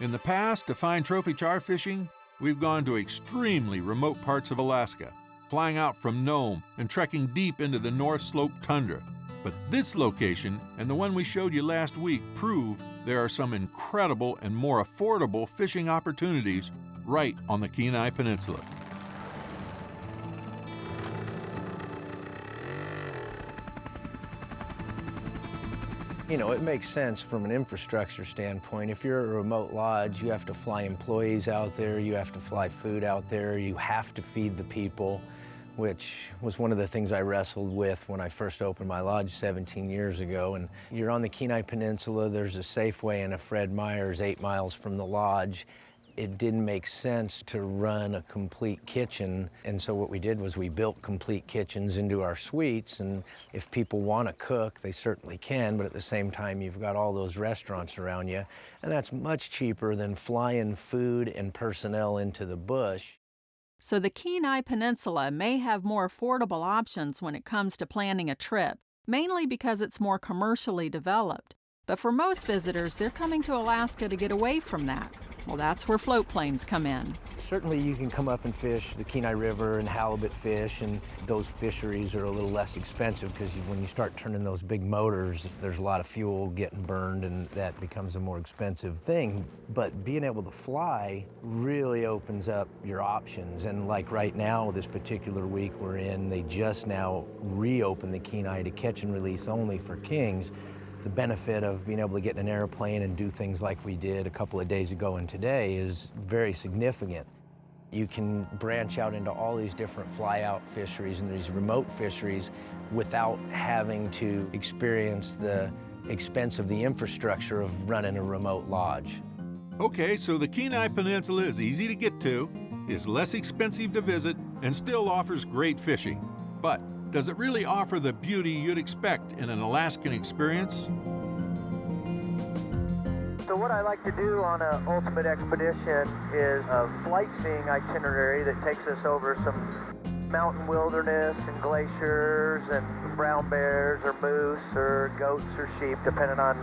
In the past, to find trophy char fishing, we've gone to extremely remote parts of Alaska, flying out from Nome and trekking deep into the North Slope tundra. But this location and the one we showed you last week prove there are some incredible and more affordable fishing opportunities right on the Kenai Peninsula. You know, it makes sense from an infrastructure standpoint. If you're a remote lodge, you have to fly employees out there, you have to fly food out there, you have to feed the people, which was one of the things I wrestled with when I first opened my lodge 17 years ago. And you're on the Kenai Peninsula, there's a Safeway and a Fred Meyer's 8 miles from the lodge. It didn't make sense to run a complete kitchen, and so what we did was we built complete kitchens into our suites, and if people want to cook, they certainly can, but at the same time you've got all those restaurants around you, and that's much cheaper than flying food and personnel into the bush. So the Kenai Peninsula may have more affordable options when it comes to planning a trip, mainly because it's more commercially developed. But for most visitors, they're coming to Alaska to get away from that. Well, that's where float planes come in. Certainly you can come up and fish the Kenai River and halibut fish, and those fisheries are a little less expensive because when you start turning those big motors, there's a lot of fuel getting burned and that becomes a more expensive thing. But being able to fly really opens up your options. And like right now, this particular week we're in, they just now reopened the Kenai to catch and release only for kings. The benefit of being able to get in an airplane and do things like we did a couple of days ago and today is very significant. You can branch out into all these different fly-out fisheries and these remote fisheries without having to experience the expense of the infrastructure of running a remote lodge. Okay, so the Kenai Peninsula is easy to get to, is less expensive to visit, and still offers great fishing. But does it really offer the beauty you'd expect in an Alaskan experience? So what I like to do on an ultimate expedition is a flight seeing itinerary that takes us over some mountain wilderness and glaciers and brown bears or moose or goats or sheep, depending on,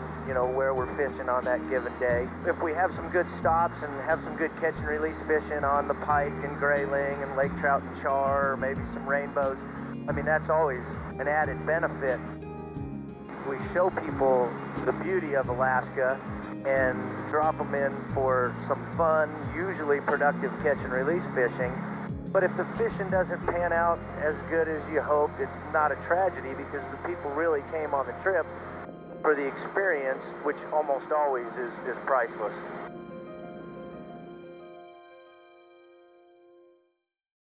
where we're fishing on that given day. If we have some good stops and have some good catch and release fishing on the pike and grayling and lake trout and char, or maybe some rainbows, that's always an added benefit. We show people the beauty of Alaska and drop them in for some fun, usually productive catch and release fishing. But if the fishing doesn't pan out as good as you hoped, it's not a tragedy because the people really came on the trip for the experience, which almost always is priceless.